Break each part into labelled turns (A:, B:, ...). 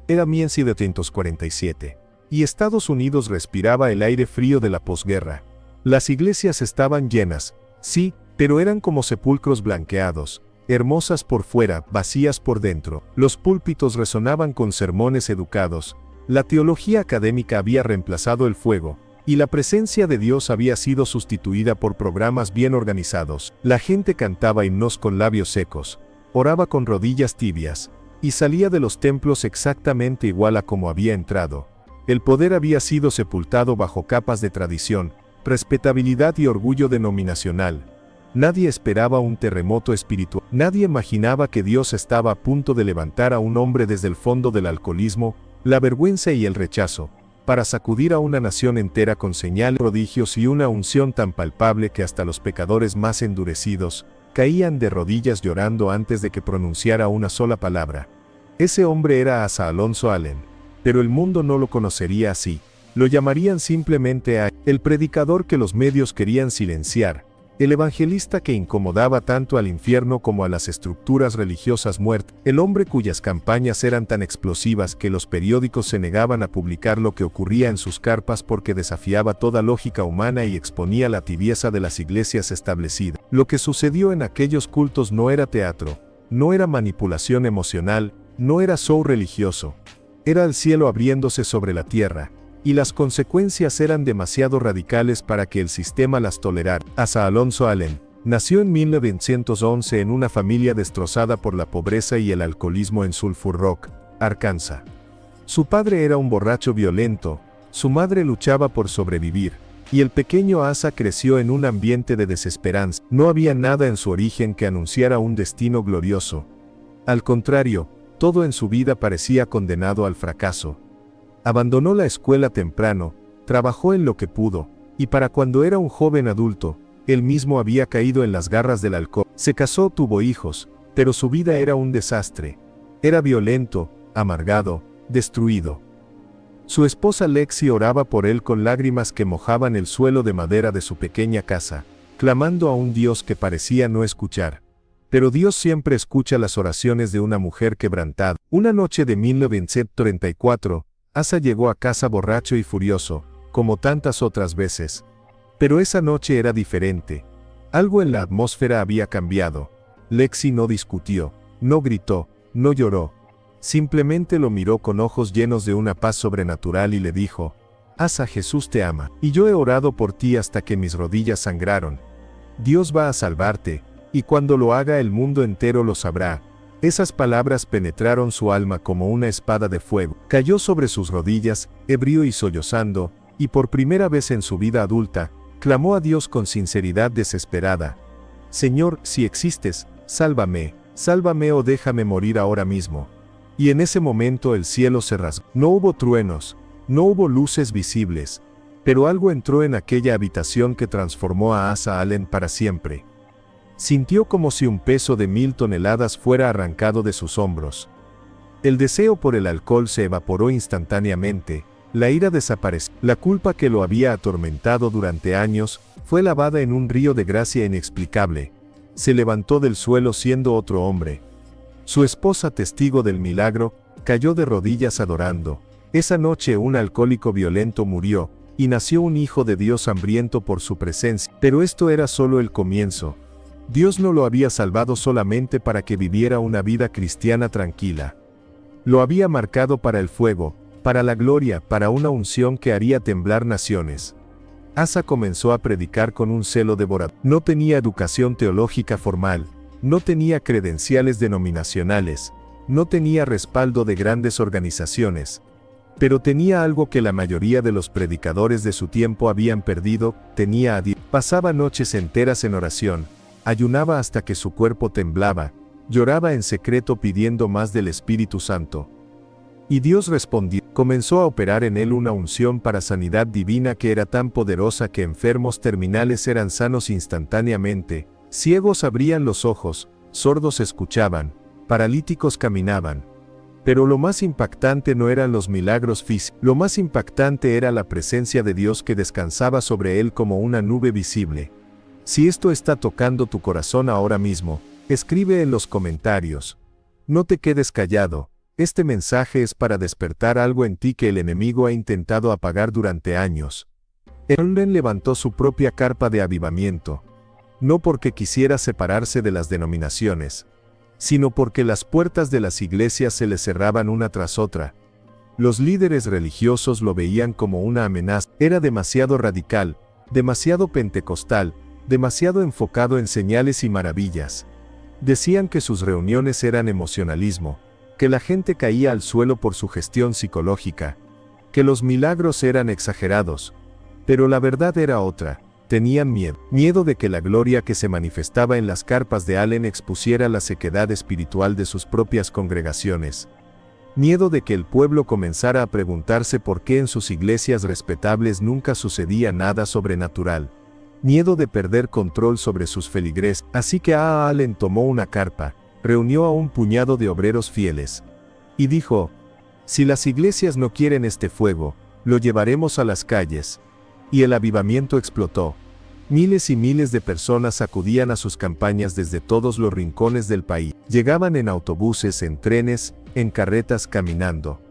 A: Era 1947, y Estados Unidos respiraba el aire frío de la posguerra. Las iglesias estaban llenas, sí, pero eran como sepulcros blanqueados, hermosas por fuera, vacías por dentro. Los púlpitos resonaban con sermones educados, la teología académica había reemplazado el fuego, y la presencia de Dios había sido sustituida por programas bien organizados. La gente cantaba himnos con labios secos, oraba con rodillas tibias, y salía de los templos exactamente igual a como había entrado. El poder había sido sepultado bajo capas de tradición, respetabilidad y orgullo denominacional. Nadie esperaba un terremoto espiritual. Nadie imaginaba que Dios estaba a punto de levantar a un hombre desde el fondo del alcoholismo, la vergüenza y el rechazo, para sacudir a una nación entera con señales, prodigios y una unción tan palpable que hasta los pecadores más endurecidos caían de rodillas llorando antes de que pronunciara una sola palabra. Ese hombre era Asa Alonso Allen, pero el mundo no lo conocería así. Lo llamarían simplemente el predicador que los medios querían silenciar, el evangelista que incomodaba tanto al infierno como a las estructuras religiosas muertas, el hombre cuyas campañas eran tan explosivas que los periódicos se negaban a publicar lo que ocurría en sus carpas porque desafiaba toda lógica humana y exponía la tibieza de las iglesias establecidas. Lo que sucedió en aquellos cultos no era teatro, no era manipulación emocional, no era show religioso. Era el cielo abriéndose sobre la tierra, y las consecuencias eran demasiado radicales para que el sistema las tolerara. Asa Alonso Allen nació en 1911 en una familia destrozada por la pobreza y el alcoholismo en Sulphur Rock, Arkansas. Su padre era un borracho violento, su madre luchaba por sobrevivir, y el pequeño Asa creció en un ambiente de desesperanza. No había nada en su origen que anunciara un destino glorioso. Al contrario, todo en su vida parecía condenado al fracaso. Abandonó la escuela temprano, trabajó en lo que pudo, y para cuando era un joven adulto, él mismo había caído en las garras del alcohol. Se casó, tuvo hijos, pero su vida era un desastre. Era violento, amargado, destruido. Su esposa Lexi oraba por él con lágrimas que mojaban el suelo de madera de su pequeña casa, clamando a un Dios que parecía no escuchar. Pero Dios siempre escucha las oraciones de una mujer quebrantada. Una noche de 1934, Asa llegó a casa borracho y furioso, como tantas otras veces. Pero esa noche era diferente. Algo en la atmósfera había cambiado. Lexi no discutió, no gritó, no lloró. Simplemente lo miró con ojos llenos de una paz sobrenatural y le dijo: Asa, Jesús te ama, y yo he orado por ti hasta que mis rodillas sangraron. Dios va a salvarte, y cuando lo haga el mundo entero lo sabrá. Esas palabras penetraron su alma como una espada de fuego. Cayó sobre sus rodillas, ebrio y sollozando, y por primera vez en su vida adulta, clamó a Dios con sinceridad desesperada: Señor, si existes, sálvame, sálvame o déjame morir ahora mismo. Y en ese momento el cielo se rasgó. No hubo truenos, no hubo luces visibles, pero algo entró en aquella habitación que transformó a Asa Allen para siempre. Sintió como si un peso de 1000 toneladas fuera arrancado de sus hombros. El deseo por el alcohol se evaporó instantáneamente, la ira desapareció. La culpa que lo había atormentado durante años fue lavada en un río de gracia inexplicable. Se levantó del suelo siendo otro hombre. Su esposa, testigo del milagro, cayó de rodillas adorando. Esa noche un alcohólico violento murió, y nació un hijo de Dios hambriento por su presencia. Pero esto era solo el comienzo. Dios no lo había salvado solamente para que viviera una vida cristiana tranquila. Lo había marcado para el fuego, para la gloria, para una unción que haría temblar naciones. Asa comenzó a predicar con un celo devorador. No tenía educación teológica formal, no tenía credenciales denominacionales, no tenía respaldo de grandes organizaciones. Pero tenía algo que la mayoría de los predicadores de su tiempo habían perdido: tenía a Dios. Pasaba noches enteras en oración. Ayunaba hasta que su cuerpo temblaba, lloraba en secreto pidiendo más del Espíritu Santo. Y Dios respondió. Comenzó a operar en él una unción para sanidad divina que era tan poderosa que enfermos terminales eran sanos instantáneamente, ciegos abrían los ojos, sordos escuchaban, paralíticos caminaban. Pero lo más impactante no eran los milagros físicos, lo más impactante era la presencia de Dios que descansaba sobre él como una nube visible. Si esto está tocando tu corazón ahora mismo, escribe en los comentarios. No te quedes callado, Este mensaje es para despertar algo en ti que el enemigo ha intentado apagar durante años. Allen levantó su propia carpa de avivamiento, no porque quisiera separarse de las denominaciones, sino porque las puertas de las iglesias se le cerraban una tras otra. Los líderes religiosos lo veían como una amenaza. Era demasiado radical, demasiado pentecostal, demasiado enfocado en señales y maravillas. Decían que sus reuniones eran emocionalismo, que la gente caía al suelo por su gestión psicológica, que los milagros eran exagerados. Pero la verdad era otra. Tenían miedo de que la gloria que se manifestaba en las carpas de Allen expusiera la sequedad espiritual de sus propias congregaciones. Miedo de que el pueblo comenzara a preguntarse por qué en sus iglesias respetables nunca sucedía nada sobrenatural. Miedo de perder control sobre sus feligreses. Así que Allen tomó una carpa, reunió a un puñado de obreros fieles, y dijo: si las iglesias no quieren este fuego, lo llevaremos a las calles. Y el avivamiento explotó. Miles y miles de personas acudían a sus campañas desde todos los rincones del país. Llegaban en autobuses, en trenes, en carretas, caminando.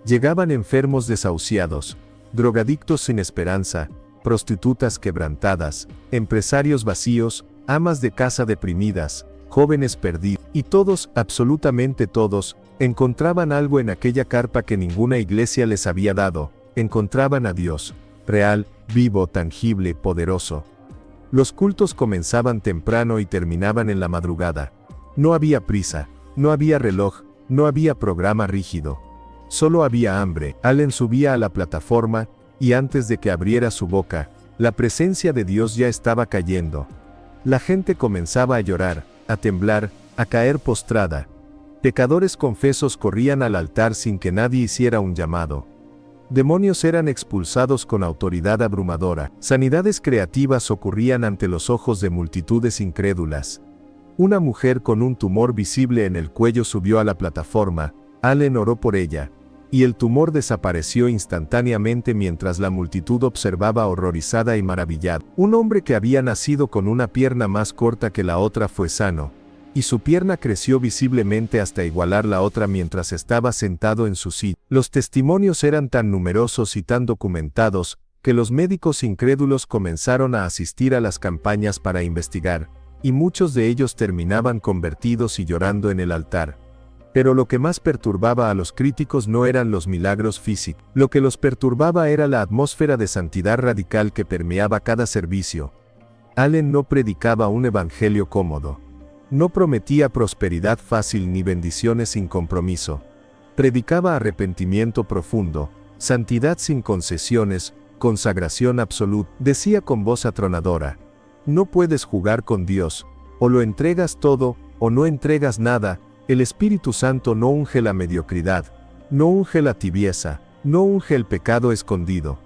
A: Llegaban enfermos desahuciados, drogadictos sin esperanza, prostitutas quebrantadas, empresarios vacíos, amas de casa deprimidas, jóvenes perdidos. Y todos, absolutamente todos, encontraban algo en aquella carpa que ninguna iglesia les había dado. Encontraban a Dios, real, vivo, tangible, poderoso. Los cultos comenzaban temprano y terminaban en la madrugada. No había prisa, no había reloj, no había programa rígido. Solo había hambre. Allen subía a la plataforma, y antes de que abriera su boca, la presencia de Dios ya estaba cayendo. La gente comenzaba a llorar, a temblar, a caer postrada. Pecadores confesos corrían al altar sin que nadie hiciera un llamado. Demonios eran expulsados con autoridad abrumadora. Sanidades creativas ocurrían ante los ojos de multitudes incrédulas. Una mujer con un tumor visible en el cuello subió a la plataforma. Allen oró por ella, y el tumor desapareció instantáneamente mientras la multitud observaba horrorizada y maravillada. Un hombre que había nacido con una pierna más corta que la otra fue sano, y su pierna creció visiblemente hasta igualar la otra mientras estaba sentado en su silla. Los testimonios eran tan numerosos y tan documentados, que los médicos incrédulos comenzaron a asistir a las campañas para investigar, y muchos de ellos terminaban convertidos y llorando en el altar. Pero lo que más perturbaba a los críticos no eran los milagros físicos. Lo que los perturbaba era la atmósfera de santidad radical que permeaba cada servicio. Allen no predicaba un evangelio cómodo. No prometía prosperidad fácil ni bendiciones sin compromiso. Predicaba arrepentimiento profundo, santidad sin concesiones, consagración absoluta. Decía con voz atronadora: no puedes jugar con Dios, o lo entregas todo, o no entregas nada. El Espíritu Santo no unge la mediocridad, no unge la tibieza, no unge el pecado escondido.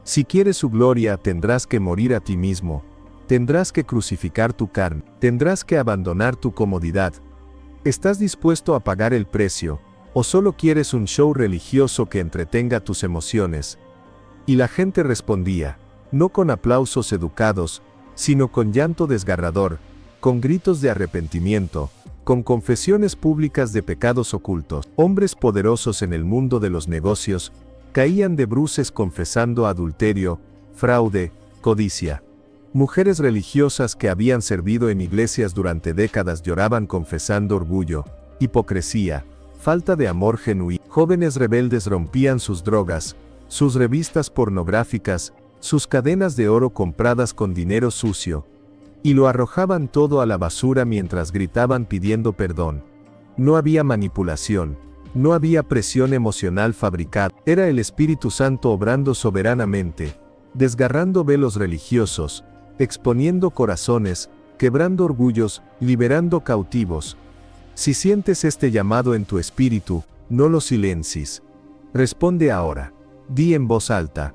A: Si quieres su gloria, tendrás que morir a ti mismo. Tendrás que crucificar tu carne, tendrás que abandonar tu comodidad. ¿Estás dispuesto a pagar el precio, o solo quieres un show religioso que entretenga tus emociones? Y la gente respondía, no con aplausos educados, sino con llanto desgarrador, con gritos de arrepentimiento, con confesiones públicas de pecados ocultos. Hombres poderosos en el mundo de los negocios caían de bruces confesando adulterio, fraude, codicia. Mujeres religiosas que habían servido en iglesias durante décadas lloraban confesando orgullo, hipocresía, falta de amor genuino. Jóvenes rebeldes rompían sus drogas, sus revistas pornográficas, sus cadenas de oro compradas con dinero sucio, y lo arrojaban todo a la basura mientras gritaban pidiendo perdón. No había manipulación, no había presión emocional fabricada. Era el Espíritu Santo obrando soberanamente, desgarrando velos religiosos, exponiendo corazones, quebrando orgullos, liberando cautivos. Si sientes este llamado en tu espíritu, no lo silencies. Responde ahora. Di en voz alta: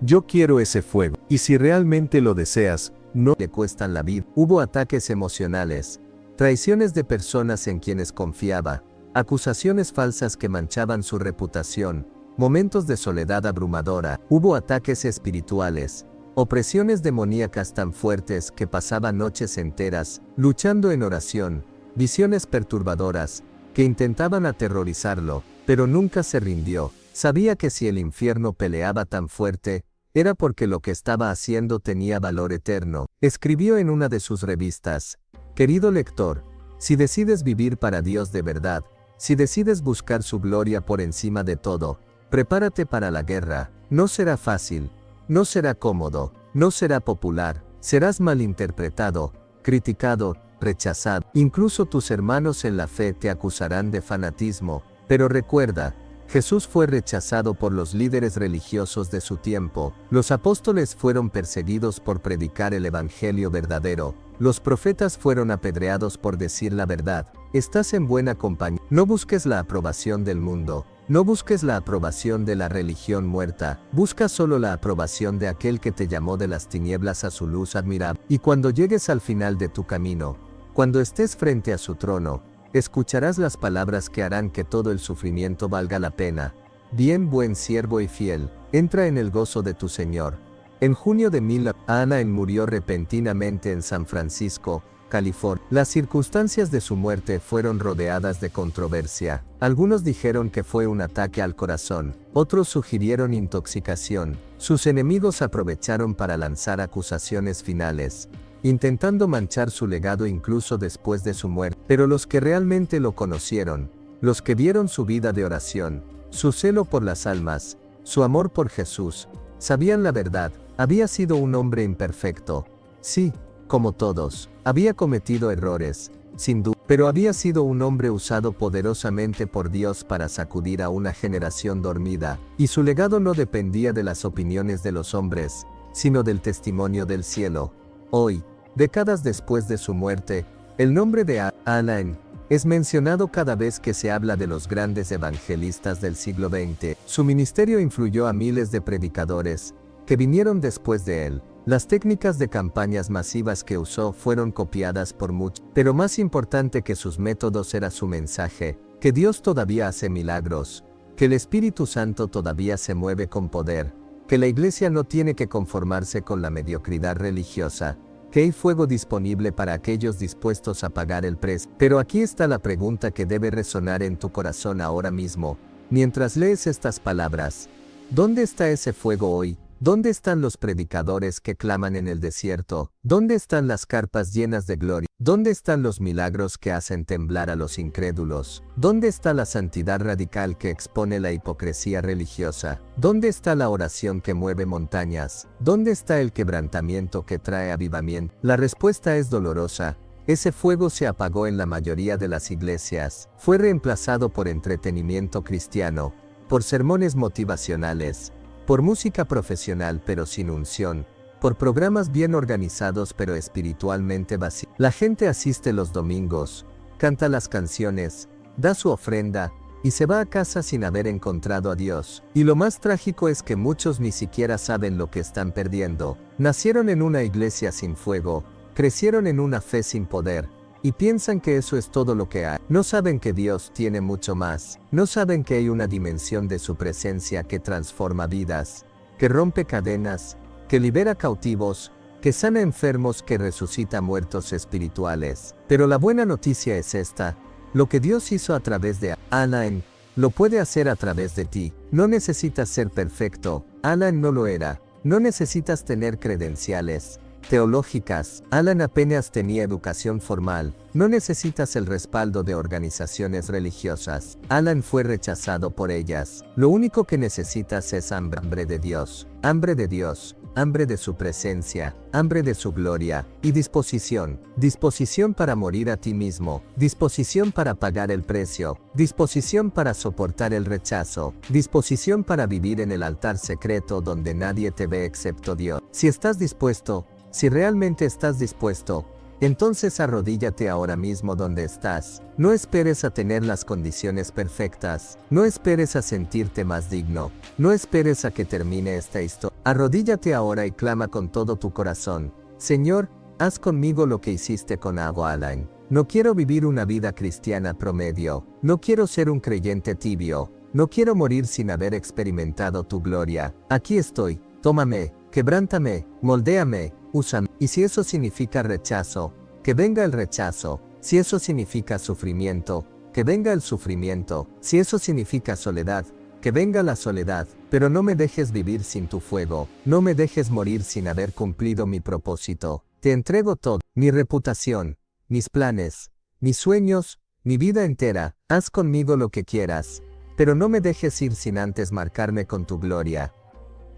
A: yo quiero ese fuego. Y si realmente lo deseas, no le cuestan la vida. Hubo ataques emocionales, traiciones de personas en quienes confiaba, acusaciones falsas que manchaban su reputación, momentos de soledad abrumadora. Hubo ataques espirituales, opresiones demoníacas tan fuertes que pasaba noches enteras, luchando en oración, visiones perturbadoras,
B: que intentaban aterrorizarlo, pero nunca se rindió. Sabía que si el infierno peleaba tan fuerte, era porque lo que estaba haciendo tenía valor eterno. Escribió en una de sus revistas: querido lector, si decides vivir para Dios de verdad, si decides buscar su gloria por encima de todo, prepárate para la guerra. No será fácil, no será cómodo, no será popular, serás malinterpretado, criticado, rechazado. Incluso tus hermanos en la fe te acusarán de fanatismo, pero recuerda, Jesús fue rechazado por los líderes religiosos de su tiempo, los apóstoles fueron perseguidos por predicar el evangelio verdadero, los profetas fueron apedreados por decir la verdad. Estás en buena compañía. No busques la aprobación del mundo, no busques la aprobación de la religión muerta, busca solo la aprobación de aquel que te llamó de las tinieblas a su luz admirable. Y cuando llegues al final de tu camino, cuando estés frente a su trono, escucharás las palabras que harán que todo el sufrimiento valga la pena. Bien, buen siervo y fiel, entra en el gozo de tu Señor. En junio de 1000, Anna murió repentinamente en San Francisco, California. Las circunstancias de su muerte fueron rodeadas de controversia. Algunos dijeron que fue un ataque al corazón, otros sugirieron intoxicación. Sus enemigos aprovecharon para lanzar acusaciones finales, intentando manchar su legado incluso después de su muerte. Pero los que realmente lo conocieron, los que vieron su vida de oración, su celo por las almas, su amor por Jesús, sabían la verdad. Había sido un hombre imperfecto. Sí, como todos, había cometido errores, sin duda, pero había sido un hombre usado poderosamente por Dios para sacudir a una generación dormida, y su legado no dependía de las opiniones de los hombres, sino del testimonio del cielo. Hoy, décadas después de su muerte, el nombre de Alain es mencionado cada vez que se habla de los grandes evangelistas del siglo XX. Su ministerio influyó a miles de predicadores que vinieron después de él. Las técnicas de campañas masivas que usó fueron copiadas por muchos, pero más importante que sus métodos era su mensaje, que Dios todavía hace milagros, que el Espíritu Santo todavía se mueve con poder, que la Iglesia no tiene que conformarse con la mediocridad religiosa, que hay fuego disponible para aquellos dispuestos a pagar el precio. Pero aquí está la pregunta que debe resonar en tu corazón ahora mismo, mientras lees estas palabras. ¿Dónde está ese fuego hoy? ¿Dónde están los predicadores que claman en el desierto? ¿Dónde están las carpas llenas de gloria? ¿Dónde están los milagros que hacen temblar a los incrédulos? ¿Dónde está la santidad radical que expone la hipocresía religiosa? ¿Dónde está la oración que mueve montañas? ¿Dónde está el quebrantamiento que trae avivamiento? La respuesta es dolorosa. Ese fuego se apagó en la mayoría de las iglesias. Fue reemplazado por entretenimiento cristiano, por sermones motivacionales, por música profesional pero sin unción, por programas bien organizados pero espiritualmente vacíos. La gente asiste los domingos, canta las canciones, da su ofrenda, y se va a casa sin haber encontrado a Dios. Y lo más trágico es que muchos ni siquiera saben lo que están perdiendo. Nacieron en una iglesia sin fuego, crecieron en una fe sin poder, y piensan que eso es todo lo que hay. No saben que Dios tiene mucho más. No saben que hay una dimensión de su presencia que transforma vidas, que rompe cadenas, que libera cautivos, que sana enfermos, que resucita muertos espirituales. Pero la buena noticia es esta: lo que Dios hizo a través de Alain, lo puede hacer a través de ti. No necesitas ser perfecto. Alain no lo era. No necesitas tener credenciales teológicas. Alain apenas tenía educación formal. No necesitas el respaldo de organizaciones religiosas. Alain fue rechazado por ellas. Lo único que necesitas es hambre de Dios. Hambre de Dios. Hambre de su presencia, hambre de su gloria, y disposición. Disposición para morir a ti mismo, disposición para pagar el precio, disposición para soportar el rechazo, disposición para vivir en el altar secreto donde nadie te ve excepto Dios. Si estás dispuesto, si realmente estás dispuesto, entonces arrodíllate ahora mismo donde estás. No esperes a tener las condiciones perfectas. No esperes a sentirte más digno. No esperes a que termine esta historia. Arrodíllate ahora y clama con todo tu corazón: Señor, haz conmigo lo que hiciste con Alain. No quiero vivir una vida cristiana promedio. No quiero ser un creyente tibio. No quiero morir sin haber experimentado tu gloria. Aquí estoy. Tómame, quebrántame, moldéame, úsame. Y si eso significa rechazo, que venga el rechazo. Si eso significa sufrimiento, que venga el sufrimiento, si eso significa soledad, que venga la soledad, pero no me dejes vivir sin tu fuego, no me dejes morir sin haber cumplido mi propósito. Te entrego todo, mi reputación, mis planes, mis sueños, mi vida entera, haz conmigo lo que quieras, pero no me dejes ir sin antes marcarme con tu gloria.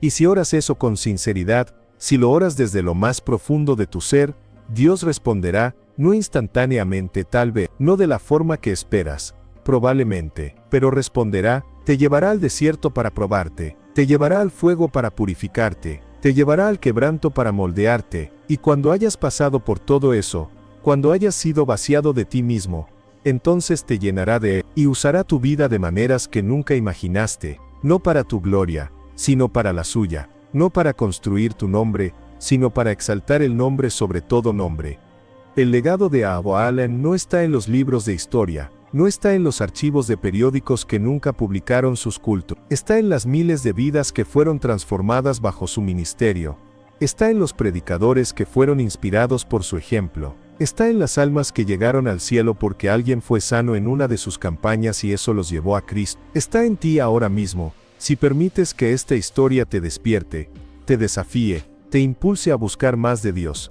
A: Y si oras eso con sinceridad, si lo oras desde lo más profundo de tu ser, Dios responderá, no instantáneamente tal vez, no de la forma que esperas, probablemente, pero responderá, te llevará al desierto para probarte, te llevará al fuego para purificarte, te llevará al quebranto para moldearte, y cuando hayas pasado por todo eso, cuando hayas sido vaciado de ti mismo, entonces te llenará de él, y usará tu vida de maneras que nunca imaginaste, no para tu gloria, sino para la suya, no para construir tu nombre, sino para exaltar el nombre sobre todo nombre. El legado de Abba Allen no está en los libros de historia, no está en los archivos de periódicos que nunca publicaron sus cultos, está en las miles de vidas que fueron transformadas bajo su ministerio, está en los predicadores que fueron inspirados por su ejemplo, está en las almas que llegaron al cielo porque alguien fue sano en una de sus campañas y eso los llevó a Cristo, está en ti ahora mismo, si permites que esta historia te despierte, te desafíe, te impulse a buscar más de Dios.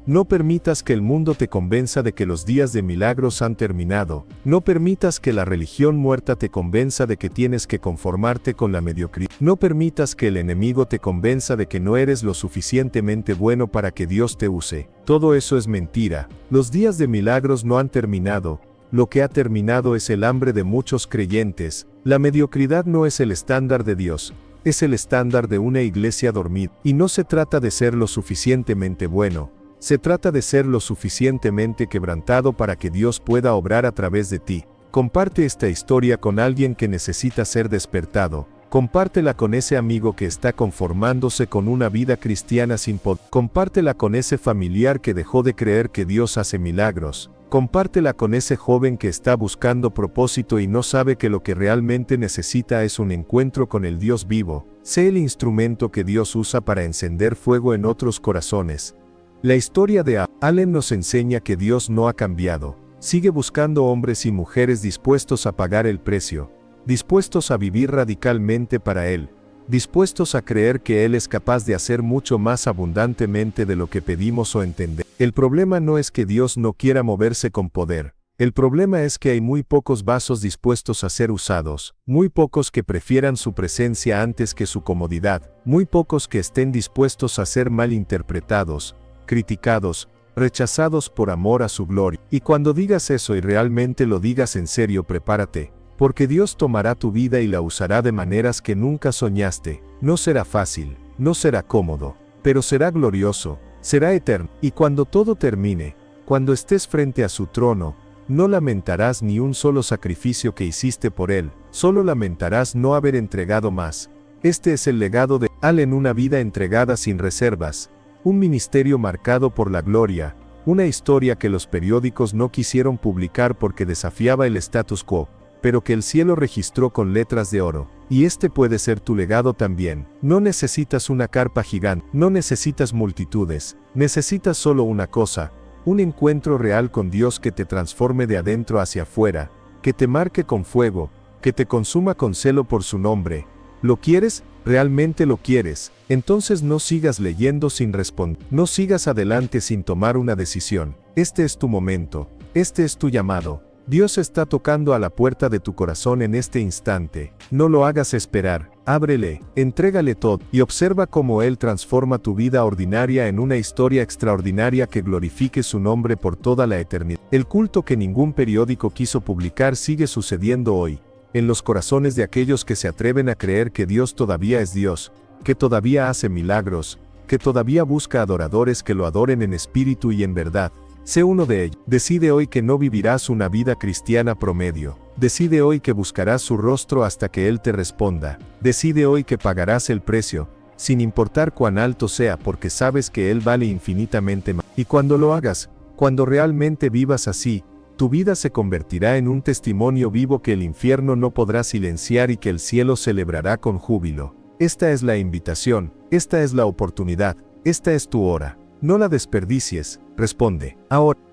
A: No permitas que el mundo te convenza de que los días de milagros han terminado. No permitas que la religión muerta te convenza de que tienes que conformarte con la mediocridad. No permitas que el enemigo te convenza de que no eres lo suficientemente bueno para que Dios te use. Todo eso es mentira. Los días de milagros no han terminado. Lo que ha terminado es el hambre de muchos creyentes. La mediocridad no es el estándar de Dios. Es el estándar de una iglesia dormida. Y no se trata de ser lo suficientemente bueno. Se trata de ser lo suficientemente quebrantado para que Dios pueda obrar a través de ti. Comparte esta historia con alguien que necesita ser despertado. Compártela con ese amigo que está conformándose con una vida cristiana sin poder. Compártela con ese familiar que dejó de creer que Dios hace milagros. Compártela con ese joven que está buscando propósito y no sabe que lo que realmente necesita es un encuentro con el Dios vivo. Sé el instrumento que Dios usa para encender fuego en otros corazones. La historia de Allen nos enseña que Dios no ha cambiado. Sigue buscando hombres y mujeres dispuestos a pagar el precio, dispuestos a vivir radicalmente para Él, dispuestos a creer que Él es capaz de hacer mucho más abundantemente de lo que pedimos o entendemos. El problema no es que Dios no quiera moverse con poder. El problema es que hay muy pocos vasos dispuestos a ser usados, muy pocos que prefieran su presencia antes que su comodidad, muy pocos que estén dispuestos a ser malinterpretados, criticados, rechazados por amor a su gloria. Y cuando digas eso y realmente lo digas en serio, prepárate, porque Dios tomará tu vida y la usará de maneras que nunca soñaste. No será fácil, no será cómodo, pero será glorioso, será eterno. Y cuando todo termine, cuando estés frente a su trono, no lamentarás ni un solo sacrificio que hiciste por Él, solo lamentarás no haber entregado más. Este es el legado de Allen, una vida entregada sin reservas. Un ministerio marcado por la gloria, una historia que los periódicos no quisieron publicar porque desafiaba el status quo, pero que el cielo registró con letras de oro. Y este puede ser tu legado también. No necesitas una carpa gigante, no necesitas multitudes, necesitas solo una cosa, un encuentro real con Dios que te transforme de adentro hacia afuera, que te marque con fuego, que te consuma con celo por su nombre. ¿Lo quieres? ¿Realmente lo quieres? Entonces no sigas leyendo sin responder. No sigas adelante sin tomar una decisión. Este es tu momento. Este es tu llamado. Dios está tocando a la puerta de tu corazón en este instante. No lo hagas esperar. Ábrele, entrégale todo, y observa cómo Él transforma tu vida ordinaria en una historia extraordinaria que glorifique su nombre por toda la eternidad. El culto que ningún periódico quiso publicar sigue sucediendo hoy, en los corazones de aquellos que se atreven a creer que Dios todavía es Dios, que todavía hace milagros, que todavía busca adoradores que lo adoren en espíritu y en verdad. Sé uno de ellos. Decide hoy que no vivirás una vida cristiana promedio. Decide hoy que buscarás su rostro hasta que Él te responda. Decide hoy que pagarás el precio, sin importar cuán alto sea, porque sabes que Él vale infinitamente más. Y cuando lo hagas, cuando realmente vivas así, tu vida se convertirá en un testimonio vivo que el infierno no podrá silenciar y que el cielo celebrará con júbilo. Esta es la invitación, esta es la oportunidad, esta es tu hora. No la desperdicies, responde. Ahora.